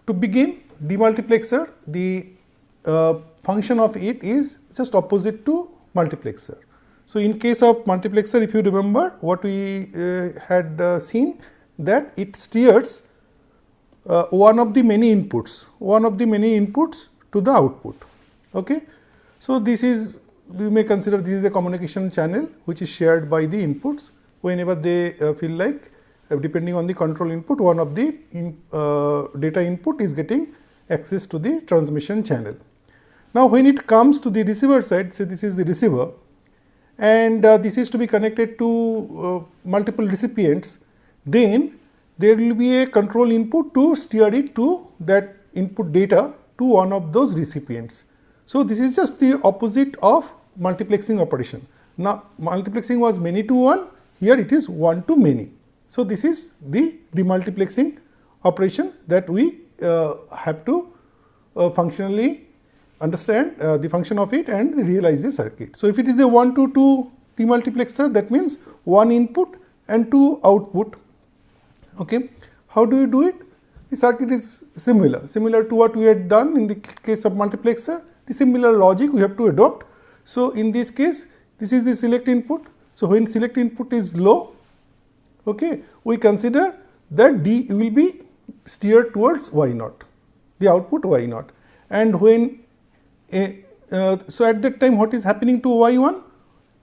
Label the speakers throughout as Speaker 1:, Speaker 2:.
Speaker 1: to begin, demultiplexer, the function of it is just opposite to multiplexer. So, in case of multiplexer, if you remember what we had seen, that it steers one of the many inputs to the output. Okay. So, this is, we may consider this is a communication channel which is shared by the inputs whenever they feel like, depending on the control input, one of the data input is getting access to the transmission channel. Now, when it comes to the receiver side, say this is the receiver, and this is to be connected to multiple recipients, then there will be a control input to steer it to that input data to one of those recipients. So, this is just the opposite of multiplexing operation. Now, multiplexing was many to one, here it is one to many. So, this is the demultiplexing operation that we have to functionally understand the function of it and realize the circuit. So, if it is a 1 to 2 demultiplexer, that means one input and two output. Okay. How do you do it? The circuit is similar to what we had done in the case of multiplexer. The similar logic we have to adopt. So, in this case, this is the select input. So, when select input is low, okay, we consider that D will be steered towards Y naught, the output Y naught. And when so at that time, what is happening to Y1?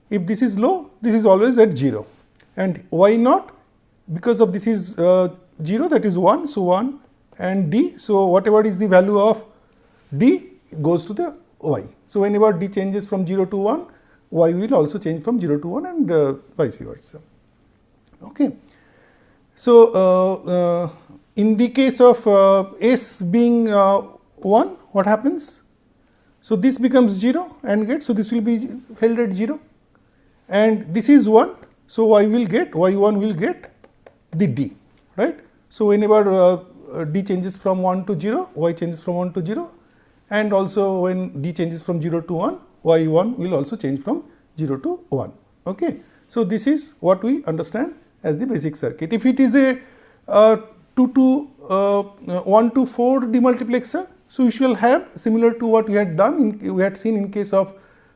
Speaker 1: If this is low, this is always at 0, and Y naught, because of this is 0, that is 1, so 1, and D. So, whatever is the value of D goes to the Y. So, whenever D changes from 0 to 1, Y will also change from 0 to 1 and vice versa. Okay. So, in the case of S being 1, what happens? So, this becomes 0 AND gate. So, this will be held at 0, and this is 1. So, Y1 will get the D, right. So, whenever D changes from 1 to 0, Y changes from 1 to 0, and also when D changes from 0 to 1, Y1 will also change from 0 to 1. Okay. So, this is what we understand as the basic circuit. If it is a 1 to 4 demultiplexer, so we shall have, similar to what we had done, we had seen in case of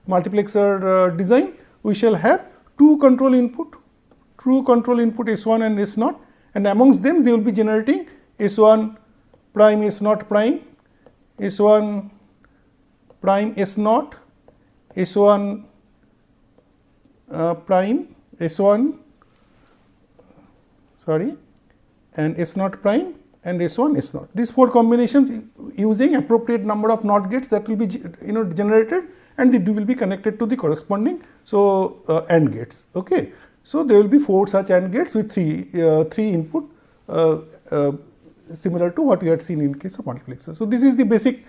Speaker 1: multiplexer design, we shall have two control input S1 and S0, and amongst them they will be generating S1 prime, S0 prime, S1 prime, S0, S1 prime, S1 and S0 prime and S1 S0. These four combinations using appropriate number of NOT gates that will be generated, and the D will be connected to the corresponding AND gates. Okay. So, there will be 4 such AND gates with three input similar to what we had seen in case of multiplexer. So, this is the basic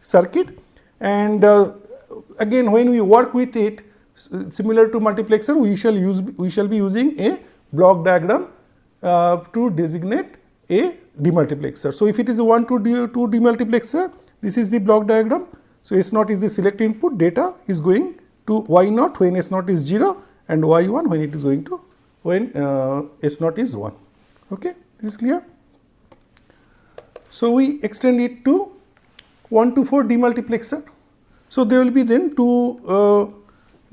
Speaker 1: circuit, and again when we work with it similar to multiplexer, we shall be using a block diagram to designate a demultiplexer. So, if it is a 1 to 2 demultiplexer, this is the block diagram. So, S0 is the select input, data is going to Y0 when S0 is 0, and Y1 when it is going to when S0 is 1. Okay. This is clear. So, we extend it to 1 to 4 demultiplexer. So, there will be then two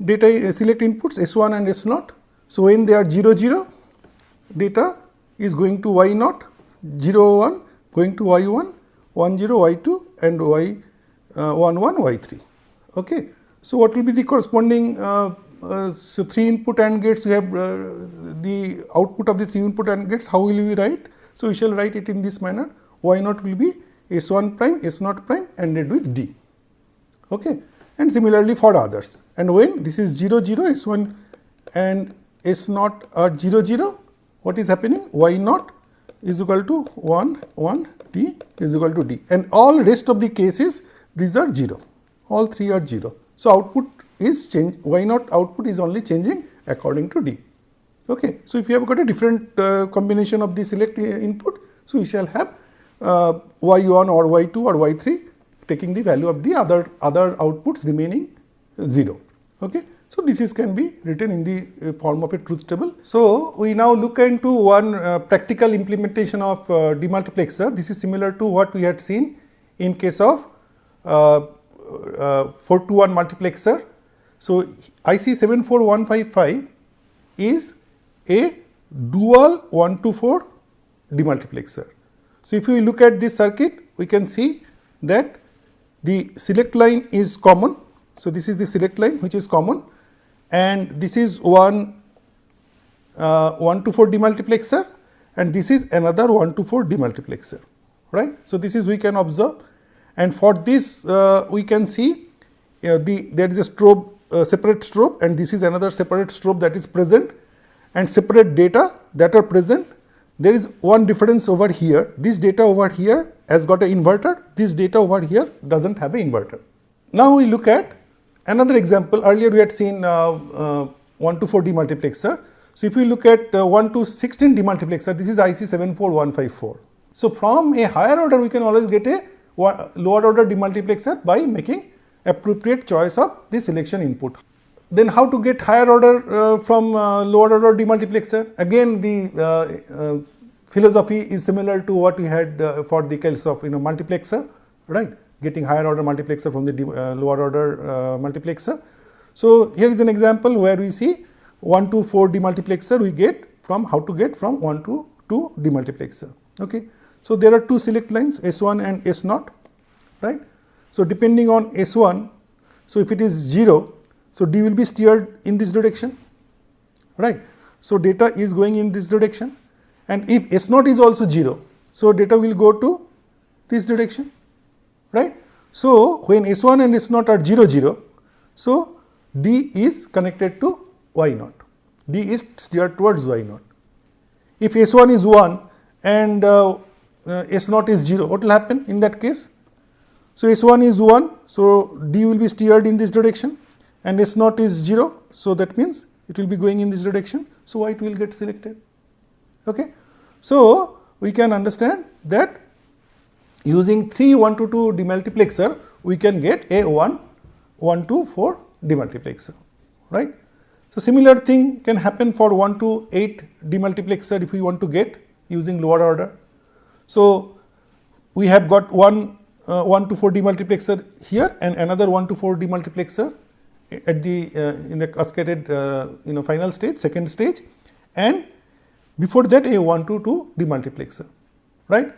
Speaker 1: data select inputs S1 and S0. So, when they are 0 0, data is going to Y0, 0 1 going to Y1, 1 0 Y2 and Y 1 1 Y3. Okay. So, what will be the corresponding so 3 input AND gates? We have the output of the 3 input AND gates. How will we write? So, we shall write it in this manner. Y0 will be S1 prime, S0 prime ANDed with D. Okay. And similarly for others. And when this is 0 0, S1 and S0 are 0 0, what is happening? Y0 is equal to 1 1, D is equal to D, and all rest of the cases these are 0, all 3 are 0. So, output is change, Y0 output is only changing according to D. Okay. So, if you have got a different combination of the select input, so we shall have Y1 or Y2 or Y3 taking the value of the other outputs remaining 0. Okay. So, this is can be written in the form of a truth table. So, we now look into one practical implementation of demultiplexer. This is similar to what we had seen in case of 4-to-1 multiplexer. So, IC 74155 is a dual 1-to-4 demultiplexer. So, if we look at this circuit, we can see that the select line is common. So, this is the select line which is common, and this is one 1-to-4 demultiplexer, and this is another 1-to-4 demultiplexer, right. So, this is we can observe, and for this we can see there is a strobe, separate strobe, and this is another separate strobe that is present, and separate data that are present. There is one difference over here. This data over here has got an inverter, this data over here does not have an inverter. Now, we look at another example. Earlier we had seen 1-to-4 demultiplexer. So, if we look at 1-to-16 demultiplexer, this is IC 74154. So, from a higher order we can always get a lower order demultiplexer by making appropriate choice of the selection input. Then how to get higher order from lower order demultiplexer? Again, the philosophy is similar to what we had for the case of multiplexer, right? Getting higher order multiplexer from the lower order multiplexer. So, here is an example where we see 1-to-4 demultiplexer we get from how to get from 1-to-2 demultiplexer. Okay. So, there are two select lines S1 and S0, right. So, depending on S1, so if it is 0, so D will be steered in this direction, right. So, data is going in this direction, and if S0 is also 0, so data will go to this direction, right. So, when S1 and S0 are 0, 0, so D is connected to Y0, D is steered towards Y0. If S1 is 1 and S0 is 0, what will happen in that case? So, S1 is 1, so D will be steered in this direction, and S0 is 0, so that means it will be going in this direction, so Y will get selected. Okay. So, we can understand that using 3 1-to-2 demultiplexer, we can get a 1-to-4 demultiplexer, right. So, similar thing can happen for 1-to-8 demultiplexer if we want to get using lower order. So, we have got one 1-to-4 demultiplexer here and another 1-to-4 demultiplexer at the in the cascaded final stage, second stage, and before that a 1-to-2 demultiplexer, right.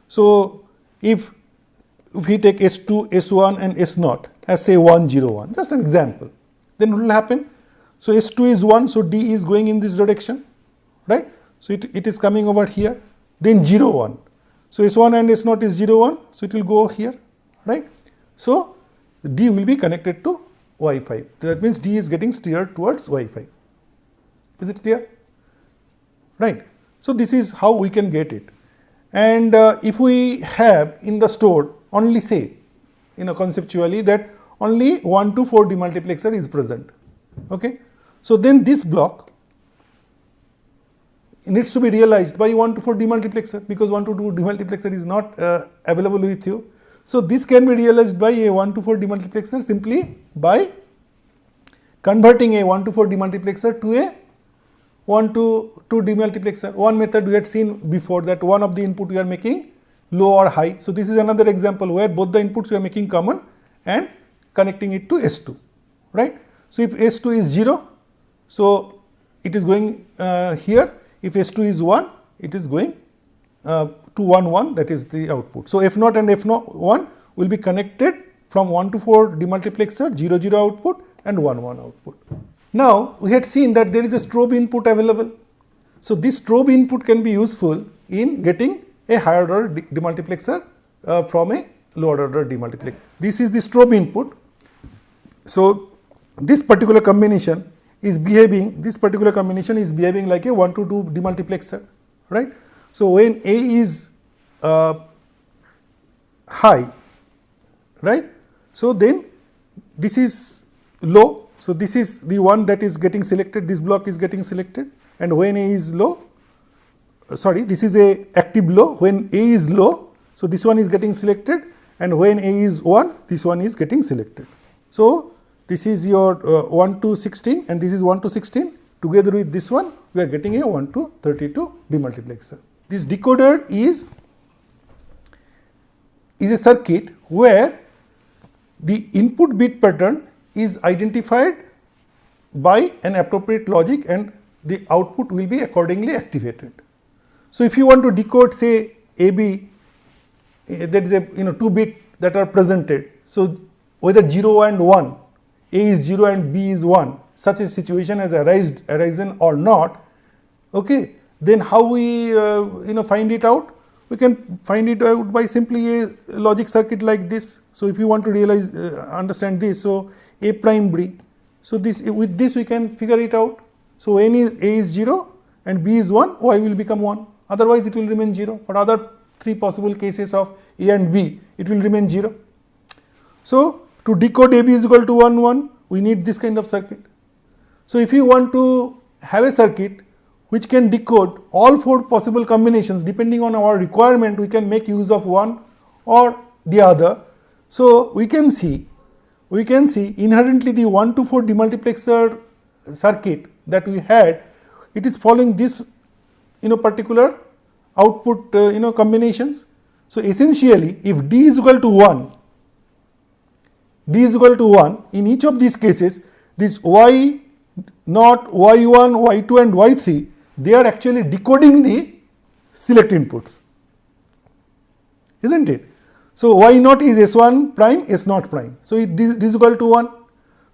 Speaker 1: So, if we take S2, S1 and S0 as say 1, 0, 1, just an example, then what will happen? So, S2 is 1, so D is going in this direction, right. So, it is coming over here, then 0, 1. So, S1 and S0 is 0, 1, so it will go here, right. So, D will be connected to Y5, that means D is getting steered towards Y5. Is it clear? Right. So, this is how we can get it. And if we have in the store only say conceptually that only 1-to-4 demultiplexer is present. Okay. So, then this block needs to be realized by 1-to-4 demultiplexer, because 1-to-2 demultiplexer is not available with you. So, this can be realized by a 1-to-4 demultiplexer simply by converting a 1-to-4 demultiplexer to a 1-to-2 demultiplexer. One method we had seen before, that one of the input we are making low or high. So, this is another example where both the inputs we are making common and connecting it to S2, right. So, if S2 is 0, so it is going here. If S2 is 1, it is going to 1, 1, that is the output. So, F0 and F1 will be connected from 1-to-4 demultiplexer, 0, 0 output and 1, 1 output. Now, we had seen that there is a strobe input available. So, this strobe input can be useful in getting a higher order demultiplexer from a lower order demultiplexer. This is the strobe input. So, this particular combination is behaving, like a 1-to-2 demultiplexer, right. So, when A is high, right. So, then this is low. So, this is the one that is getting selected, this block is getting selected, and when A is low, this is a active low, when A is low, so this one is getting selected, and when A is 1, this one is getting selected. So, this is your 1 to 16 and this is 1 to 16. Together with this one, we are getting a 1 to 32 demultiplexer. This decoder is a circuit where the input bit pattern is identified by an appropriate logic and the output will be accordingly activated. So, if you want to decode say AB, that is a 2 bit that are presented. So, whether 0 and 1, A is 0 and B is 1, such a situation has arisen or not, okay, then how we find it out? We can find it out by simply a logic circuit like this. So, if you want to realize understand this, so A prime B, so this with this we can figure it out. So, when A is 0 and B is 1, Y will become 1, otherwise it will remain 0. For other 3 possible cases of A and B, it will remain 0. So, to decode AB is equal to 1 1, we need this kind of circuit. So, if you want to have a circuit which can decode all 4 possible combinations, depending on our requirement, we can make use of one or the other. So, we can see inherently the 1 to 4 demultiplexer circuit that we had, it is following this particular output combinations. So, essentially if D is equal to 1, in each of these cases, this Y naught, Y1, Y2 and Y3, they are actually decoding the select inputs, isn't it? So, Y naught is S1 prime, S naught prime. So, this is equal to 1.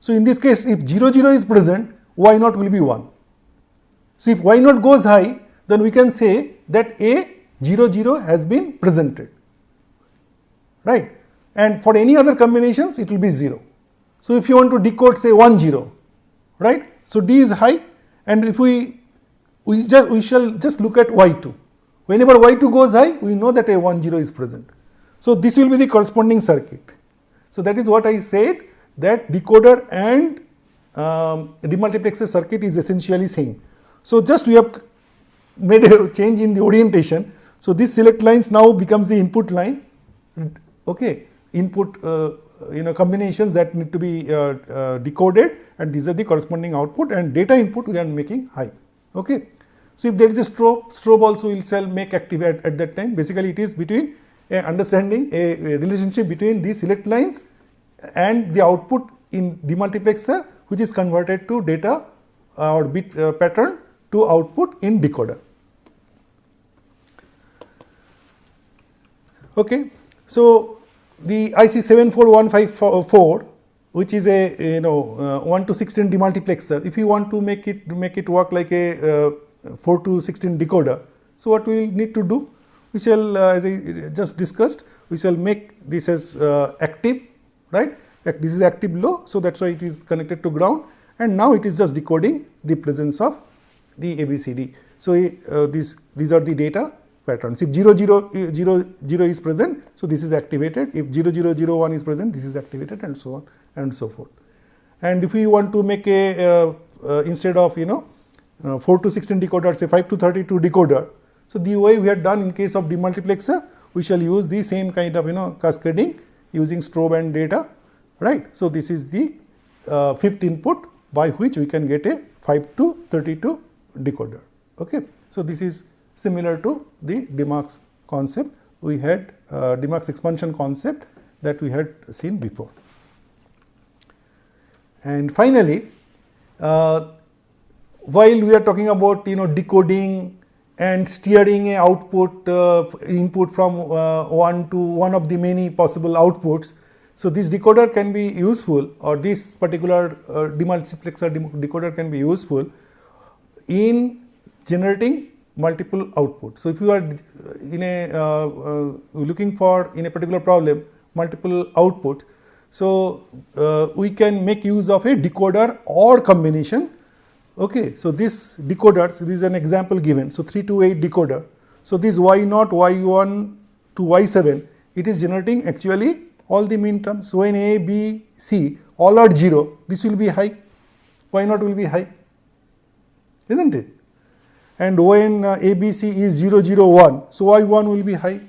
Speaker 1: So, in this case, if 0 0 is present, Y naught will be 1. So, if Y naught goes high, then we can say that A 0 0 has been presented, right, and for any other combinations it will be 0. So, if you want to decode say 1 0, right. So, D is high, and if we shall just look at Y2. Whenever Y2 goes high, we know that a 1 0 is present. So, this will be the corresponding circuit. So, that is what I said, that decoder and demultiplexer circuit is essentially same. So, just we have made a change in the orientation. So, this select lines now becomes the input line, okay, input combinations that need to be decoded, and these are the corresponding output, and data input we are making high, okay. So, if there is a strobe also we shall make active at that time. Basically, it is between understanding a relationship between the select lines and the output in demultiplexer, which is converted to data or bit pattern to output in decoder. Okay. So, the IC 74154, which is a 1 to 16 demultiplexer, if you want to make it work like a 4 to 16 decoder, so what we will need to do? We shall, as I just discussed, we shall make this as active, right? This is active low, so that's why it is connected to ground, and now it is just decoding the presence of the ABCD. So, these are the data patterns. If 0 0 is present, so this is activated. If 0 0 0 1 is present, this is activated, and so on and so forth. And if we want to make a instead of 4 to 16 decoder, say 5 to 32 decoder. So, the way we had done in case of demultiplexer, we shall use the same kind of cascading using strobe and data, right. So, this is the 5th input by which we can get a 5 to 32 decoder, okay. So, this is similar to the Demark's concept we had, Demark's expansion concept that we had seen before. And finally, while we are talking about decoding and steering a output input from one to one of the many possible outputs, so this decoder can be useful, or this particular demultiplexer decoder can be useful in generating multiple outputs. So, if you are in a looking for in a particular problem multiple output, so we can make use of a decoder or combination, okay. So, this decoders, this is an example given. So, 3 to 8 decoder. So, this Y0, Y1 to Y7, it is generating actually all the mean terms. So, when A, B, C all are 0, this will be high, Y0 will be high, isn't it? And when ABC is 0 0 1, so Y1 will be high.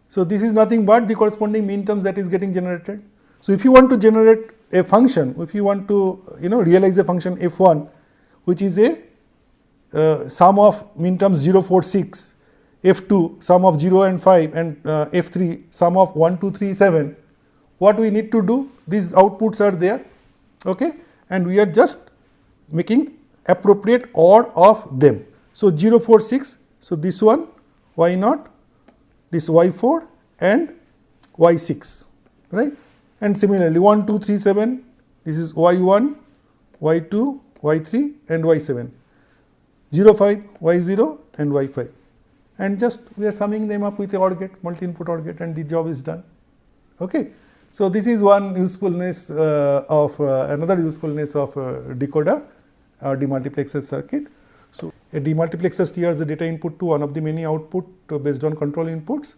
Speaker 1: So, this is nothing but the corresponding mean terms that is getting generated. So, if you want to generate a function, if you want to realize a function f1 which is a sum of min terms 0, 4, 6, f2 sum of 0 and 5, and f3 sum of 1, 2, 3, 7, what we need to do, these outputs are there, okay, and we are just making appropriate OR of them. So 0, 4, 6, so this one y naught, this y4 and y6, right, and similarly 1, 2, 3, 7, this is y1, y2, y3 and y7, 0, 5, y0 and y5, and just we are summing them up with a OR gate, multi input OR gate, and the job is done. Okay. So this is one usefulness of another usefulness of decoder or demultiplexer circuit. So a demultiplexer steers the data input to one of the many output based on control inputs.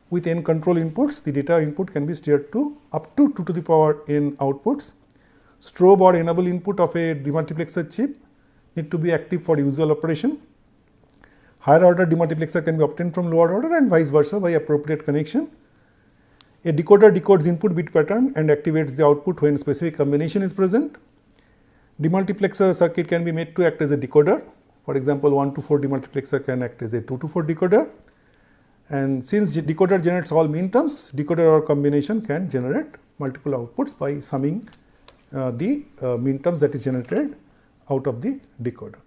Speaker 1: With n control inputs, the data input can be steered to up to 2 to the power n outputs. Strobe or enable input of a demultiplexer chip need to be active for usual operation. Higher order demultiplexer can be obtained from lower order and vice versa by appropriate connection. A decoder decodes input bit pattern and activates the output when specific combination is present. Demultiplexer circuit can be made to act as a decoder. For example, 1 to 4 demultiplexer can act as a 2 to 4 decoder. And since decoder generates all min terms, decoder or combination can generate multiple outputs by summing the min terms that is generated out of the decoder.